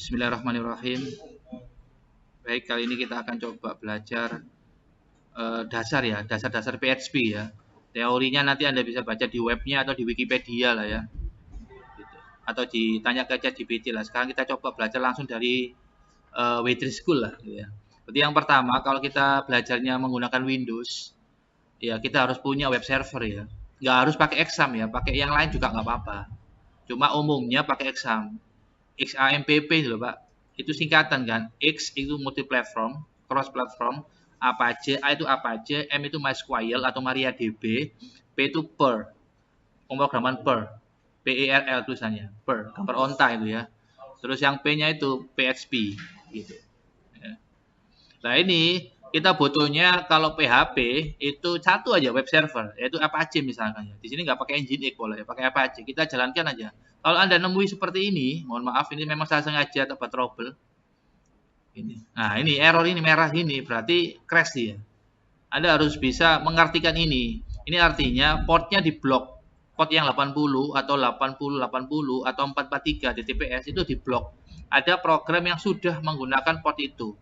Bismillahirrahmanirrahim. Baik, kali ini kita akan coba belajar dasar-dasar PHP ya. Teorinya nanti Anda bisa baca di webnya atau di Wikipedia lah ya. Gitu. Atau ditanya ke ChatGPT lah. Sekarang kita coba belajar langsung dari W3 School lah gitu ya. Berarti yang pertama, kalau kita belajarnya menggunakan Windows, ya kita harus punya web server ya. Nggak harus pakai exam ya, pakai yang lain juga nggak apa-apa. Cuma umumnya pakai exam. XAMPP loh Pak. Itu singkatan kan. X itu multi platform, cross platform, Apache, A itu Apache, M itu MySQL atau MariaDB, P itu Per, pemrograman Per, PERL tulisannya, Per, gambar onta itu ya. Terus yang P-nya itu PHP gitu. Ya. Nah ini kita butuhnya kalau PHP itu satu aja web server, yaitu Apache misalkan. Di sini nggak pakai Nginx boleh, pakai Apache. Kita jalankan aja. Kalau Anda nemui seperti ini, mohon maaf ini memang saya sengaja atau trouble. Ini. Nah, ini error ini merah ini berarti crash dia. Anda harus bisa mengartikan ini. Ini artinya portnya diblok. Port yang 80 atau 8080 atau 443 DTPS itu diblok. Ada program yang sudah menggunakan port itu.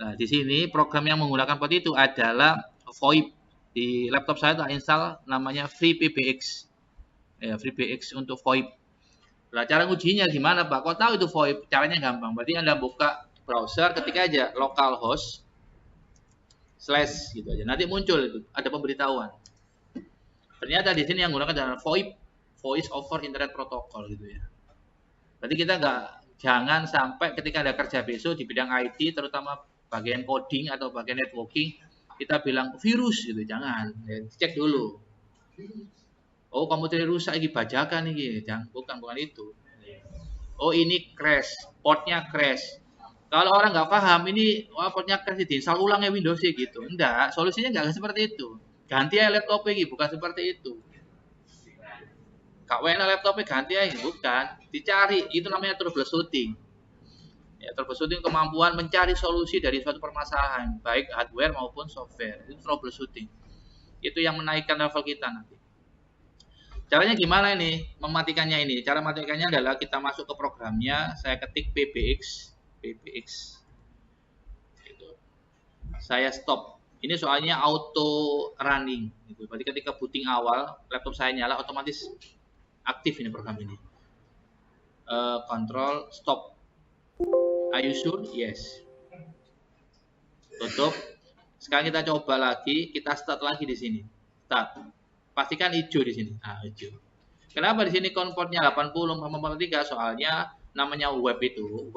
Nah, di sini program yang menggunakan port itu adalah VoIP. Di laptop saya itu install namanya FreePBX. Ya, FreePBX untuk VoIP. Nah, cara ujinya gimana, Pak? Kok tahu itu VoIP? Caranya gampang. Berarti Anda buka browser, ketik aja localhost / gitu aja. Nanti muncul itu, ada pemberitahuan. Ternyata di sini yang menggunakan adalah VoIP, Voice over Internet Protocol gitu ya. Berarti kita jangan sampai ketika ada kerja besok di bidang IT, terutama bagian coding atau bagian networking, kita bilang virus gitu, jangan. Ya, cek dulu. Oh, komputer rusak ini bajakan nih, jangan, bukan itu. Oh, ini crash, portnya crash. Kalau orang nggak paham ini, wah portnya crash diinstal ulang ya Windows gitu. Enggak, solusinya nggak seperti itu. Ganti aja laptopnya gitu, bukan seperti itu. Kak WN laptopnya ganti aja, bukan. Dicari, itu namanya troubleshooting. Ya, troubleshooting kemampuan mencari solusi dari suatu permasalahan, baik hardware maupun software. Itu troubleshooting. Itu yang menaikkan level kita nanti. Caranya gimana ini? Mematikannya ini. Cara mematikannya adalah kita masuk ke programnya, saya ketik PBX. Gitu. Saya stop. Ini soalnya auto running. Gitu. Berarti ketika booting awal, laptop saya nyala, otomatis aktif ini program ini. Control stop. Are you sure? Yes. Tutup. Sekarang kita coba lagi, kita start lagi di sini. Start. Pastikan hijau di sini. Nah, hijau. Kenapa di sini portnya 80/43? Soalnya namanya web itu,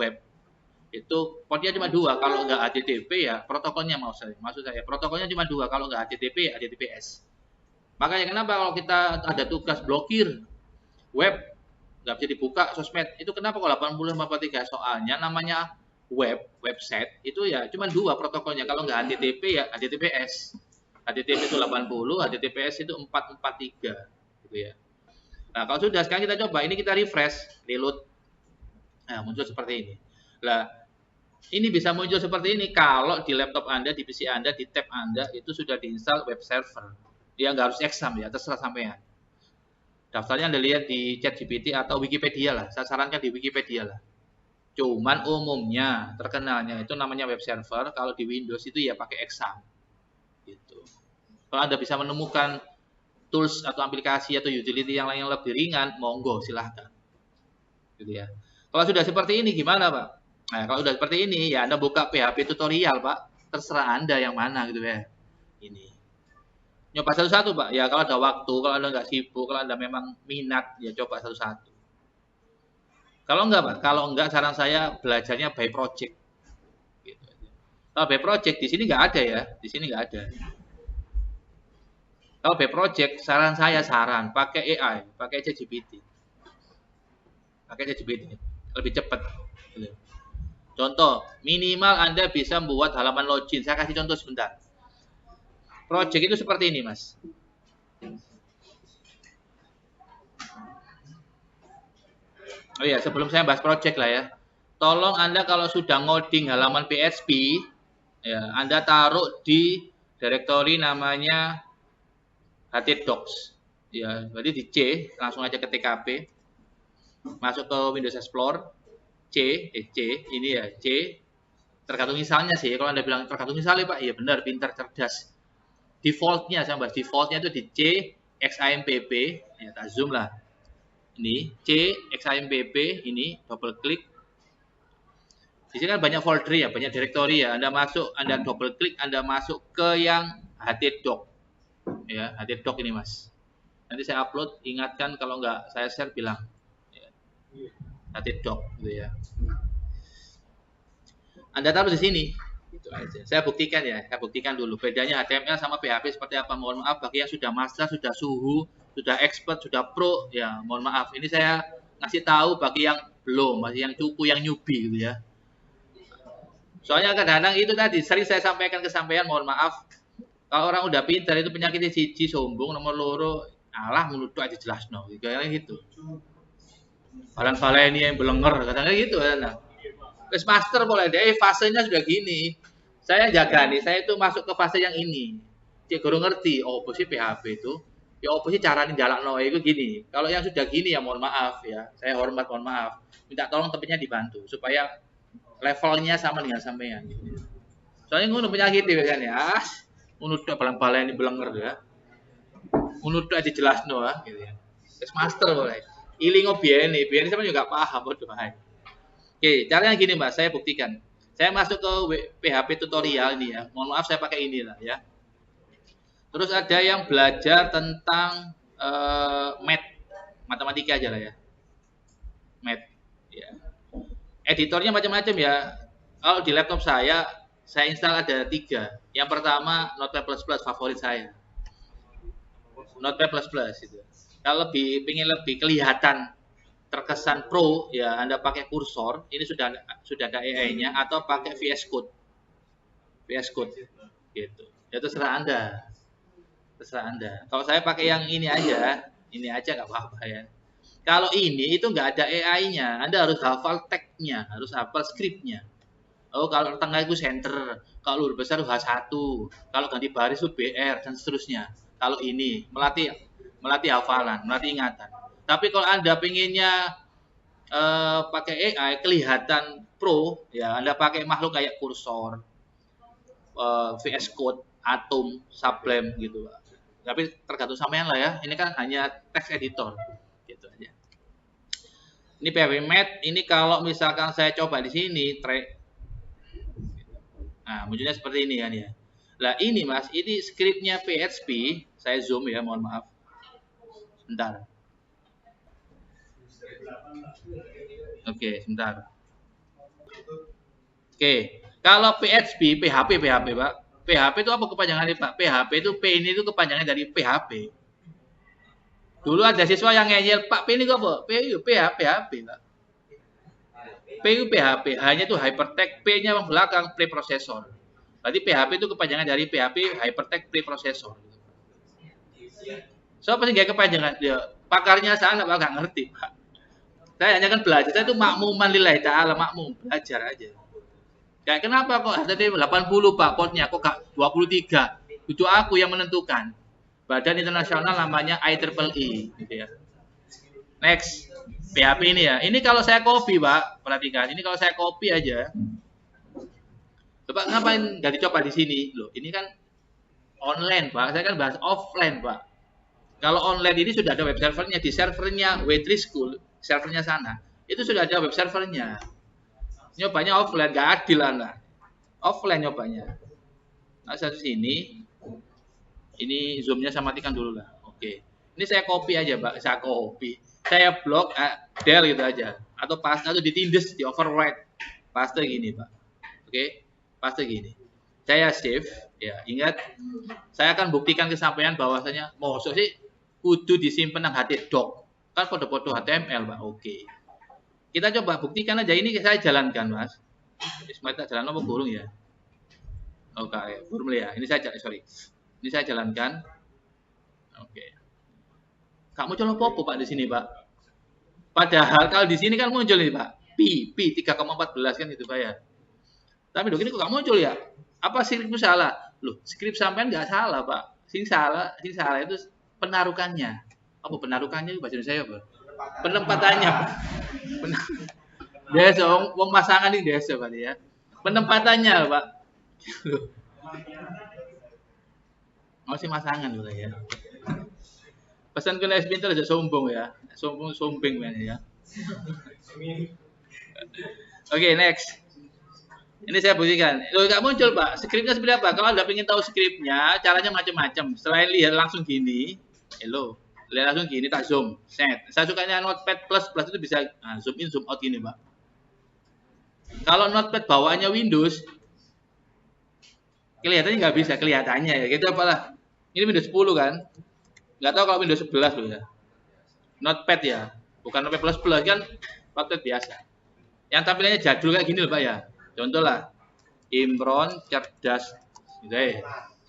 portnya cuma 2. Kalau nggak HTTP ya protokolnya maksud saya protokolnya cuma 2. Kalau nggak HTTP ya HTTPS. Makanya kenapa kalau kita ada tugas blokir web nggak bisa dibuka sosmed itu kenapa kalau 80/43? Soalnya namanya website itu ya cuma 2 protokolnya. Kalau nggak HTTP ya HTTPS. HTTP itu 80, HTTPS itu 443 gitu ya. Nah, kalau sudah sekarang kita coba ini, kita refresh, reload. Nah, muncul seperti ini. Nah, ini bisa muncul seperti ini kalau di laptop Anda, di PC Anda, di tab Anda itu sudah diinstal web server. Ya nggak harus exam ya, terserah sampean. Daftarnya Anda lihat di ChatGPT atau Wikipedia lah. Saya sarankan di Wikipedia lah. Cuman umumnya terkenalnya itu namanya web server. Kalau di Windows itu ya pakai exam. Gitu. Kalau Anda bisa menemukan tools atau aplikasi atau utility yang lain yang lebih ringan, monggo silahkan. Gitu ya. Kalau sudah seperti ini gimana, Pak? Nah, kalau sudah seperti ini ya Anda buka PHP tutorial, Pak. Terserah Anda yang mana gitu ya. Ini. Nyoba satu-satu, Pak. Ya kalau ada waktu, kalau Anda nggak sibuk, kalau Anda memang minat, ya coba satu-satu. Kalau enggak, Pak, kalau enggak saran saya belajarnya by project. Gitu. Kalau by project di sini nggak ada ya, di sini nggak ada. Kalau by project saran saya pakai AI, pakai ChatGPT. Pakai ChatGPT lebih cepat. Gitu. Contoh, minimal Anda bisa membuat halaman login. Saya kasih contoh sebentar. Project itu seperti ini, Mas. Oh iya, sebelum saya bahas project lah ya. Tolong Anda kalau sudah ngoding halaman PHP, ya, Anda taruh di directory namanya htdocs. Ya, berarti di C, langsung aja ke TKP. Masuk ke Windows Explorer. C ini ya C tergantung misalnya sih. Kalau Anda bilang tergantung misalnya Pak, iya benar, pintar, cerdas. Defaultnya saya bahas, defaultnya itu di C XAMPP, ya tak zoom lah. Ini C XAMPP, ini double klik. Di sini kan banyak folder ya, banyak directory ya. Anda masuk, Anda double klik, Anda masuk ke yang htdoc. Ya, htdoc ini Mas. Nanti saya upload, ingatkan kalau nggak saya share bilang. Ya. htdoc gitu ya. Anda taruh di sini. Itu aja. Saya buktikan ya, saya buktikan dulu bedanya HTML sama PHP seperti apa. Mohon maaf bagi yang sudah master, sudah suhu, sudah expert, sudah pro, ya mohon maaf. Ini saya ngasih tahu bagi yang belum, masih yang cupu, yang newbie gitu ya. Soalnya kadang-kadang itu tadi sering saya sampaikan ke sampean, mohon maaf. Kalau orang udah pintar itu penyakitnya siji, sombong, nomor loro, alah menurut aja jelas no, kayak gitu. Falan-falan ini yang belenger, kadang-kadang gitu kan. Terus master boleh deh, fasenya sudah gini. Saya jaga nih, saya itu masuk ke fase yang ini. Cik guru ngerti, oh apa sih PHP itu? Ya apa sih cara njalakno itu gini. Kalau yang sudah gini ya mohon maaf ya. Saya hormat, mohon maaf. Minta tolong temennya dibantu supaya levelnya sama dengan sampean. Soalnya ngono penyakit ya kan ya. Ngono tok balang-balang ini belenger ya. Ngono tok aja jelas no gitu ya. Terus master boleh. Ilingo biyen sama juga paham bodoh ae. Oke, caranya gini Mbak, saya buktikan. Saya masuk ke PHP tutorial ini ya. Mohon maaf saya pakai ini lah ya. Terus ada yang belajar tentang math, matematika aja lah ya. Math, ya. Editornya macam-macam ya. Kalau di laptop saya install ada 3. Yang pertama Notepad++ favorit saya. Notepad++ itu. Kalau pengen lebih kelihatan terkesan pro ya Anda pakai kursor, ini sudah ada AI-nya atau pakai VS Code. VS Code gitu. Ya terserah Anda. Terserah Anda. Kalau saya pakai yang ini aja nggak apa-apa ya. Kalau ini itu nggak ada AI-nya, Anda harus hafal tag-nya, harus hafal script-nya. Oh, kalau tengah itu center, kalau huruf besar H1, kalau ganti baris itu BR dan seterusnya. Kalau ini melatih hafalan, melatih ingatan. Tapi kalau Anda pengennya pakai AI kelihatan pro, ya Anda pakai makhluk kayak kursor, VS Code, Atom, Sublime gitu. Tapi tergantung sampean lah ya. Ini kan hanya text editor, gitu aja. Ini PHP Math. Ini kalau misalkan saya coba di sini, nah munculnya seperti ini kan ya. Lah ini Mas, ini scriptnya PHP. Saya zoom ya, mohon maaf. Bentar. Oke, sebentar. Oke, kalau PHP Pak. PHP itu apa kepanjangannya Pak? PHP itu P ini itu kepanjangan dari PHP. Dulu ada siswa yang ngeyel, Pak P ini apa? P itu PHP Pak. P itu PHP, hanya itu hypertext, P-nya yang belakang preprocessor. Berarti PHP itu kepanjangan dari PHP hypertext preprocessor. So pasti gak kepanjangan dia. Pakarnya sana Pak nggak ngerti Pak. Saya hanya kan belajar, saya itu makmuman lillahi ta'ala, makmum, belajar aja. Kayak kenapa kok HTTP 80 Pak portnya, kok gak 23? Itu aku yang menentukan. Badan internasional namanya IEEE gitu ya. Next, PHP ini ya. Ini kalau saya copy Pak, perhatikan. Ini kalau saya copy aja. Coba ngapain gak dicoba di sini? Loh, ini kan online Pak, saya kan bahas offline Pak. Kalau online ini sudah ada web servernya, di servernya Waitree School, servernya sana, itu sudah ada web servernya. Nyobanya offline, gak adil Anda. Offline nyobanya. Nah, satu sini, ini zoomnya saya matikan dulu lah. Oke. Ini saya copy aja, Pak. Saya copy. Saya blok, del gitu aja. Atau paste, atau ditindes, di overwrite. Paste gini, Pak. Oke. Paste gini. Saya save. Ya, ingat. Saya akan buktikan kesampaian bahwasanya, maksud sih, kudu disimpan nang htdoc. Kan foto-foto HTML, Pak. Oke. Kita coba buktikan aja, ini saya jalankan Mas. Ismail tak jalan apa burung ya? Oke, burung ya. Ini saya jalankan. Oke. Kamu muncul apa Pak di sini Pak? Padahal kalau di sini kan muncul nih Pak. P 3,14 kan itu Pak ya. Tapi loh ini kok gak muncul ya? Apa skripnya salah? Loh, skrip sampean nggak salah Pak. Sing salah itu penarukannya. Apa penarukannya bahasa Indonesia apa? Penempatannya Pak. Desa, wong pasangan ini desa Pak ya. Penempatannya Pak. Masih pasangan loh ya. Pesan kena pintar aja sombong ya. Sombong ya. Oke, next. Ini saya buktikan. Loh, nggak muncul, Pak. Skripnya seperti apa? Kalau Anda ingin tahu skripnya, caranya macam-macam. Selain lihat langsung gini, lihat langsung gini, tak zoom, set. Saya sukanya Notepad plus itu bisa zoom in, zoom out gini, Pak. Kalau Notepad bawaannya Windows, kelihatannya nggak bisa, kelihatannya ya. Gitu apalah. Ini Windows 10 kan? Nggak tahu kalau Windows 11 loh ya. Notepad ya, bukan Notepad plus kan Notepad biasa. Yang tampilannya jadul kayak gini loh, Pak ya. Contoh lah, Imron cerdas, gitu ya.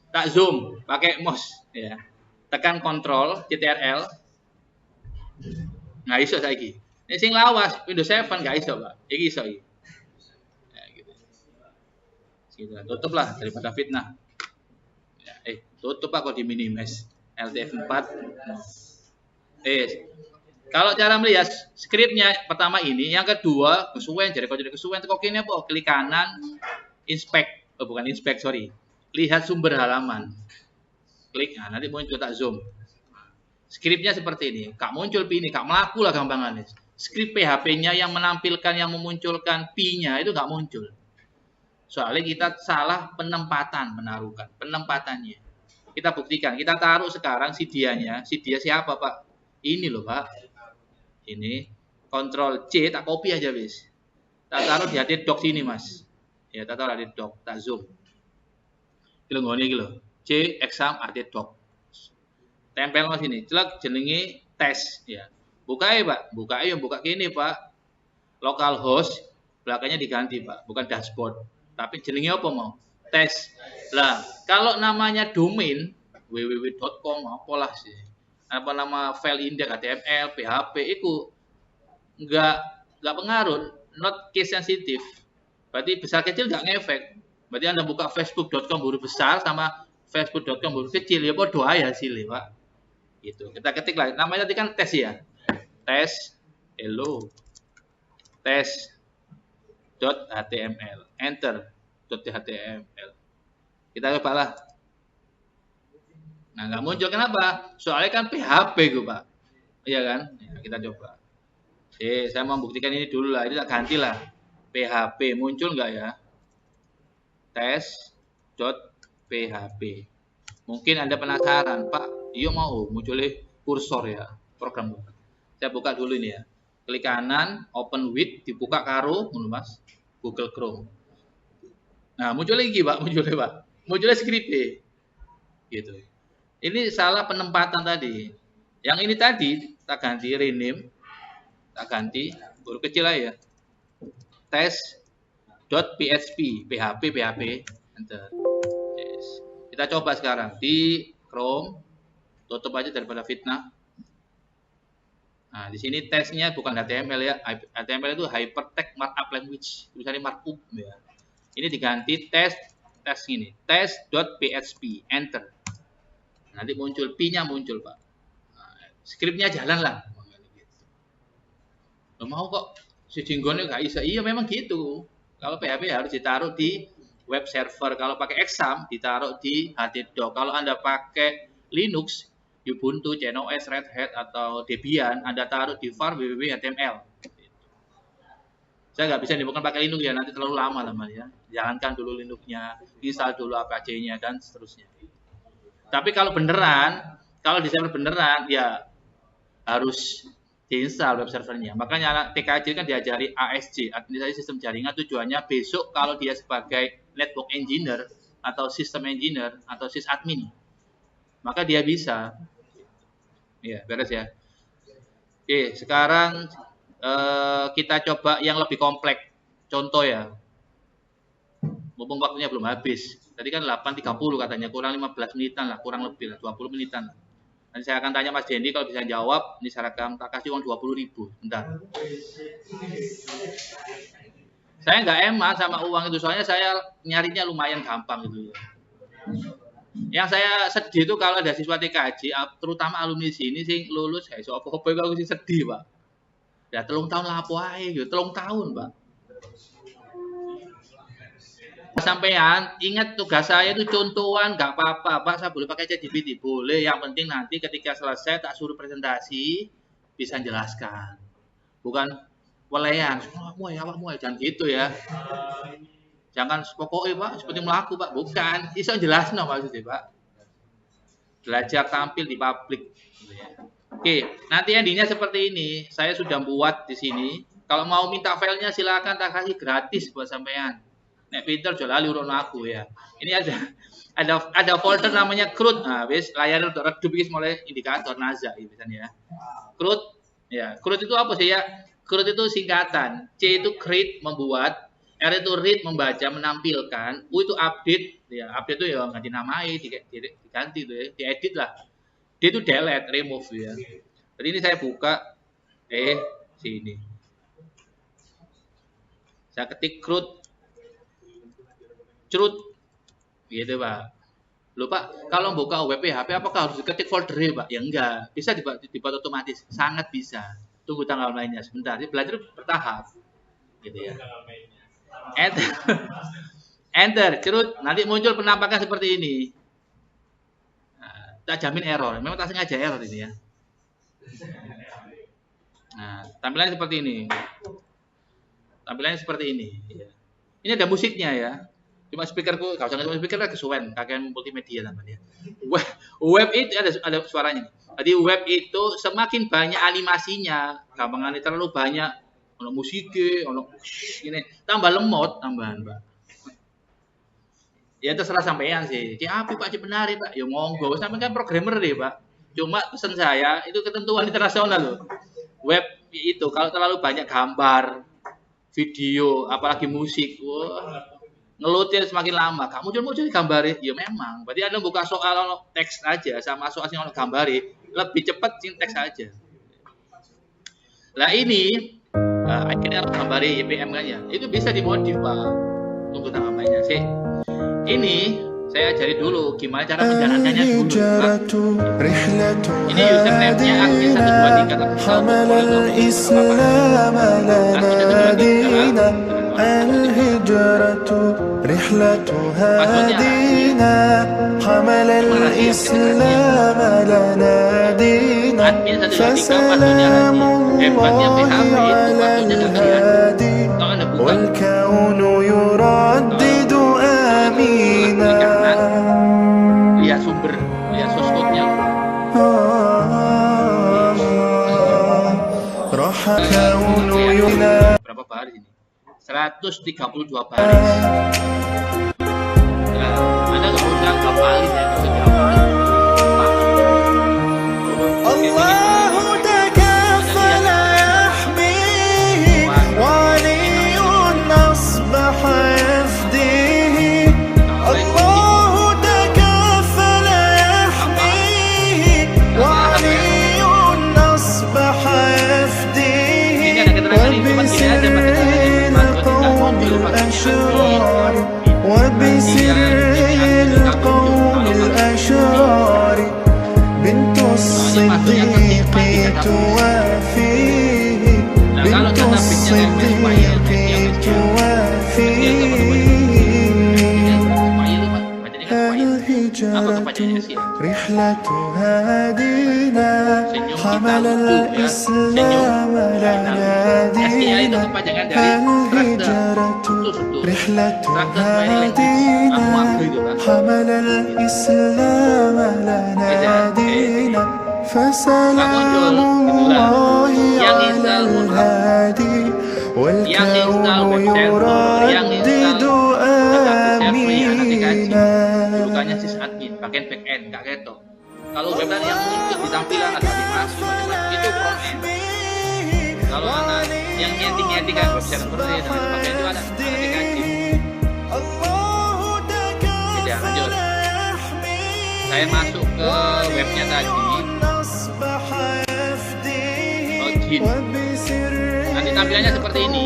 Tak zoom, pakai mouse, ya. Tekan Ctrl, Ctrl. Nah, iso saiki. Ini sing lawas Windows 7 nggak iso, Pak. Iki iso iki. Ya, gitu. Gitu. Tutup lah daripada fitnah. Ya, tutup Pak kok di minimize. LTF4. Kalau cara melihat skripnya pertama ini, yang kedua kesuwen, jadi kalau jadi kesuwen kok ini apa? Klik kanan, inspect, bukan inspect sorry, lihat sumber halaman, klik, nah nanti muncul tak zoom. Skripnya seperti ini, kak muncul ini, kak melaku lah gampangannya. Skrip PHP-nya yang menampilkan, yang memunculkan P-nya itu nggak muncul. Soalnya kita salah penempatan, penempatannya. Kita buktikan, kita taruh sekarang si dia siapa Pak? Ini loh Pak. Ini Ctrl C tak copy aja wis. Tak taruh di hati doc sini Mas. Ya tak taruh di doc, tak zoom. Iki lho ngene iki lho. C exam hati doc. Tempel Mas ini. Celak jenenge tes ya. Buka ya Pak. Buka ya buka kene Pak. Localhost belakangnya diganti Pak, bukan dashboard. Tapi jenenge apa mau? Tes. Lah, kalau namanya domain www.com apalah sih. Apa nama file index HTML, PHP itu nggak pengaruh, not case sensitive. Berarti besar kecil nggak ngefek. Berarti Anda buka facebook.com huruf besar sama facebook.com huruf kecil ya bodoh aja hasilnya Pak. Gitu. Kita ketik lah. Namanya tadi kan tes ya. Tes hello. Tes.html. Enter .html. Kita coba lah. Nah, nggak muncul kenapa? Soalnya kan PHP gue Pak. Iya kan? Ya, kita coba. Saya mau buktikan ini dulu lah. Ini tak ganti lah. PHP muncul nggak ya? Tes.php. Mungkin Anda penasaran, Pak. Iya mau munculnya kursor ya. Program. Saya buka dulu ini ya. Klik kanan, open with, dibuka karo, Mas. Google Chrome. Nah, muncul lagi Pak. Munculnya skripnya. Gitu. Ini salah penempatan tadi. Yang ini tadi tak ganti rename, tak ganti huruf kecil aja. Tes.php, PHP, enter. Yes. Kita coba sekarang di Chrome, tutup aja daripada fitnah. Nah, di sini tesnya bukan HTML ya. HTML itu Hypertext Markup Language, tulisannya markup ya. Ini diganti tes ini, tes.php, enter. Nanti muncul P-nya muncul Pak. Nah, skripnya jalan lah. Lo mau kok si jinggonnya nggak bisa? Iya memang gitu. Kalau PHP harus ditaruh di web server. Kalau pakai exam ditaruh di htdoc. Kalau Anda pakai Linux, Ubuntu, CentOS, Red Hat atau Debian, Anda taruh di var www.html. Saya nggak bisa bukan pakai Linux ya, nanti terlalu lama namanya. Jalankan dulu Linuxnya, install dulu Apache-nya dan seterusnya. Tapi kalau beneran, kalau di server beneran, ya harus diinstal web servernya. Makanya anak TKJ kan diajari ASJ, administrasi sistem jaringan, tujuannya besok kalau dia sebagai network engineer atau system engineer atau sysadmin, maka dia bisa. Ya, beres ya. Oke, sekarang kita coba yang lebih kompleks. Contoh ya. Mumpung waktunya belum habis. Tadi kan 8.30 katanya, kurang 15 menitan lah, kurang lebih lah, 20 menitan. Nanti saya akan tanya Mas Dendi, kalau bisa jawab, ini saya tak kasih uang 20.000. Bentar. Saya nggak emak sama uang itu, soalnya saya nyarinya lumayan gampang gitu. Yang saya sedih itu kalau ada siswa TKJ, terutama alumni sini sing lulus, so apa-apa aku sih sedih Pak. Ya 3 tahun lah apa ae yo, 3 tahun, Pak. Sampean ingat tugas saya itu contohan, nggak apa-apa, Pak. Saya boleh pakai ChatGPT, boleh. Yang penting nanti ketika selesai tak suruh presentasi bisa jelaskan, bukan welean. Awakmu jangan gitu ya. Jangan pokoknya Pak, seperti melaku Pak, bukan. Iso jelasno maksudnya Pak. Belajar tampil di publik. Oke, nanti endingnya seperti ini. Saya sudah buat di sini. Kalau mau minta filenya silakan, tak kasih gratis buat sampean. Nek pinter jual urun aku ya. Ini ada folder namanya CRUD. Nah, wis layar untuk redup iki mulai indikator NASA gitu kan ya. CRUD ya, CRUD itu apa sih ya? CRUD itu singkatan. C itu create membuat, R itu read membaca menampilkan, U itu update ya. Update itu ya ganti namai, diganti tuh ya, diedit lah. D itu delete, remove ya. Jadi ini saya buka sini. Saya ketik CRUD gitu Pak. Loh Pak, kalau buka web HP apakah harus ketik folder Pak? Ya enggak, bisa dibuat otomatis, sangat bisa. Tunggu tanggal mainnya sebentar, ini belajar bertahap gitu ya. Enter, CRUD, nanti muncul penampakan seperti ini. Nah, tak jamin error, memang tak sengaja error ini ya. Nah, tampilannya seperti ini. Tampilannya seperti ini. Ini ada musiknya ya. Cuma speakerku, kalau jangan cuma speaker lah kesuwen, kakek multimedia namanya. Web itu ada suaranya. Jadi web itu semakin banyak animasinya, gampangannya terlalu banyak, ono musiknya, ono ini, tambah lemot tambahan, Pak. Ya terserah sampean sih. Kayak apa Pak benar Pak? Ya monggo, sampean kan programmer deh, Pak. Cuma pesan saya itu ketentuan internasional loh. Web itu kalau terlalu banyak gambar, video, apalagi musik, wah, ngelutnya semakin lama. Kamu muncul gambarnya, ya memang. Berarti Anda buka soal teks aja sama soal yang gambarnya, lebih cepat teks aja. Nah ini, akhirnya gambarnya YPM kan ya, itu bisa dimodif Pak. Tunggu namanya sih. Ini saya ajari dulu gimana cara menjalankannya dulu. Pak. Ini username-nya admin 123 الهجرة رحلة هادينا حمل الإسلام لنا دينا فسلام الله على الهادي والكون يردد آمينا. Lihat sumber, lihat source code-nya. Berapa baris ini? 132 baris. Ya, Anda nggak usah hafalin ya, bisa dihafalin. الله تكفل يحميه وعلي أصبح يفديه. الله تكفل يحميه وعلي أصبح يفديه. وبسر القوم الأشرار وبسر القوم الأشرار بنت الصديق توافيه. بنت الصديق توافيه. الهجرة رحلة هادينا حمل الإسلام لنا دينا. الهجرة رحلة هادينا حمل الإسلام لنا دينا فسلام الله على الهادي والكون يردد آمينا. Bukannya sysadmin, bagian back end, nggak ketok. Kalau website yang muncul di tampilan ada animasi, itu front end. Kalau anak yang nyeting kan website seperti itu, dan sebagainya itu ada dikaji. Tidak lanjut. Saya masuk ke webnya tadi. Login. Nanti tampilannya seperti ini.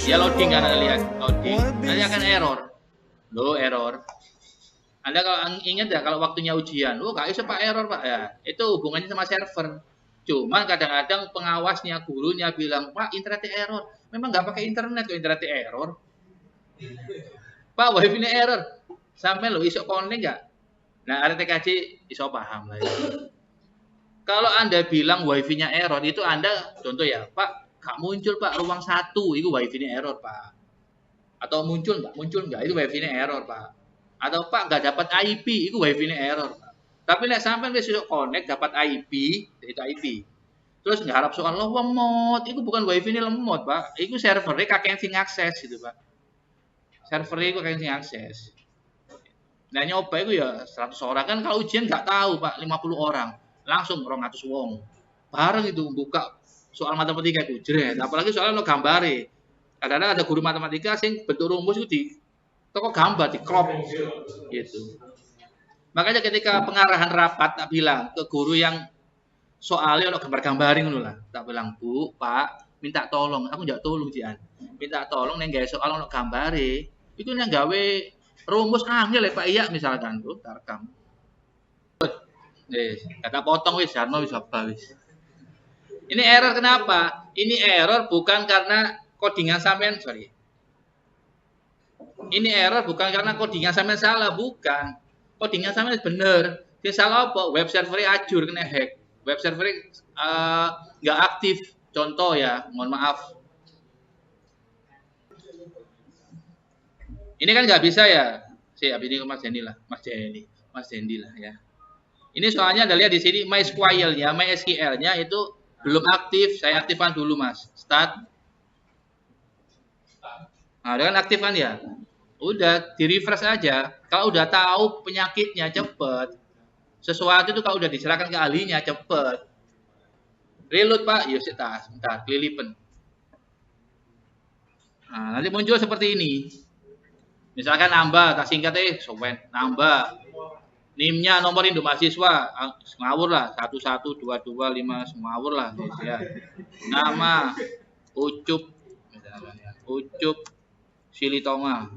Ya loading kan Anda lihat, loading. Nanti akan error. Loh error. Anda kalau ingat ya kalau waktunya ujian, gak bisa Pak error Pak ya. Itu hubungannya sama server. Cuman kadang-kadang pengawasnya, gurunya bilang, Pak, internetnya error. Memang nggak pakai internet kok internetnya error. Pak, wifi-nya error. Sampai lo iso connect nggak? Nah, RTKJ iso paham lah. Ya. Kalau Anda bilang wifi-nya error, itu Anda, contoh ya, Pak, gak muncul Pak, ruang 1, itu wifi-nya error Pak. Atau muncul nggak, itu wifi-nya error Pak. Atau Pak, nggak dapat IP, itu wifi-nya error Pak. Tapi nek sampai wis iso connect, dapat IP, itu IP. Terus nggak harap soal lo lemot, itu bukan wifi-nya lemot Pak. Itu servernya kakek sing akses gitu Pak. Servernya itu kakek sing akses. Nah nyoba itu ya 100 orang kan, kalau ujian nggak tahu Pak, 50 orang. Langsung 200 wong. Bareng itu buka soal matematika itu jret. Apalagi soalnya lo gambare. Kadang-kadang ada guru matematika sing bentuk rumus itu di toko gambar, di crop gitu. Makanya ketika pengarahan rapat tak bilang ke guru yang soalnya lo gambar-gambarin dulu lah. Tak bilang, Bu, Pak, minta tolong. Aku nggak tolong Jian. Minta tolong nih guys soal lo gambare. Itu yang gawe rumus angel ya Pak Iya misalkan tuh tarkam. Kata potong wis, Jarno wis apa wis. Ini error kenapa? Ini error bukan karena codingan sampean, sorry. Ini error bukan karena codingan sampean salah, bukan. Codingan sampean bener. Yang salah apa? Web servernya ajur kena hack. Web servernya nggak aktif. Contoh ya, mohon maaf. Ini kan nggak bisa ya. Siap ini Mas Dendi lah, Mas Dendi lah ya. Ini soalnya Anda lihat di sini MySQL-nya, MySQL-nya itu belum aktif. Saya aktifkan dulu Mas. Start. Nah, dengan aktifkan ya. Udah di refresh aja. Kalau udah tahu penyakitnya cepet. Sesuatu itu kalau udah diserahkan ke ahlinya cepet. Reload Pak, yuk sebentar, kelilipan. Nah, nanti muncul seperti ini. Misalkan nambah, tak singkat sowen, nambah. NIM-nya nomor induk mahasiswa ngawur lah 11225 ngawur lah ya. Nama Ucup Silitonga.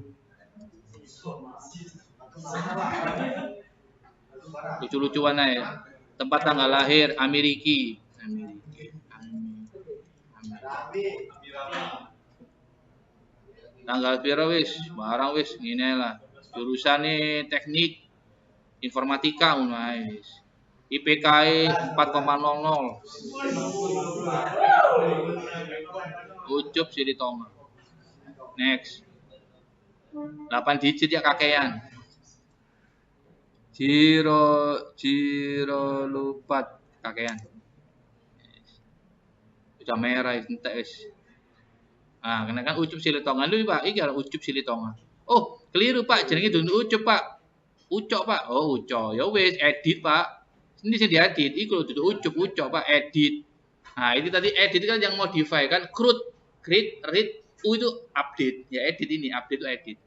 Lucu-lucuan ya. Tempat tanggal lahir Ameriki. Tanggal piro wis, barang wis ngene lah. Jurusane teknik informatika guys. IPK 4,00. Ucup Silitonga. Next. 8 digit ya kakean. Jiro lupat kakean. Udah merah entek wis. Nah, kena kan Ucup Silitonga dulu Pak, iki Ucup Silitonga. Oh, keliru Pak, jenenge dudu Ucup Pak. Ucok Pak, oh Ucok, ya wes edit Pak. Ini sih diedit, itu dudu Ucok Pak, edit. Nah ini tadi edit kan yang modify kan, create, read, itu update, ya edit ini, update itu edit.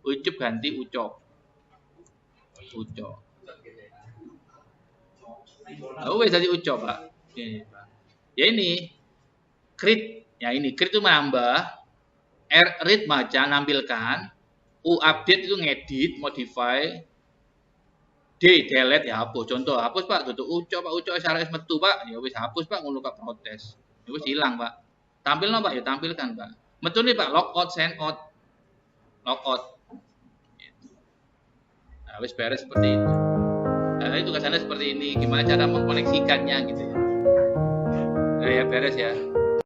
Ucup ganti Ucok. Oh wes tadi Ucok Pak. Ya ini create, ya ini create itu menambah, read baca, nampilkan, update itu ngedit, modify. Delete ya hapus. Contoh hapus Pak, tutup Ucok Pak, Ucok syarat metu Pak. Ya wis hapus Pak ngono Pak protes. Ya wis hilang Pak. Tampilno Pak, ya tampilkan Pak. Metu nih Pak, logout, send out. Logout. Nah, wis beres seperti itu. Nah, itu tugasannya seperti ini. Gimana cara mengkoneksikannya gitu ya. Nah, ya beres ya.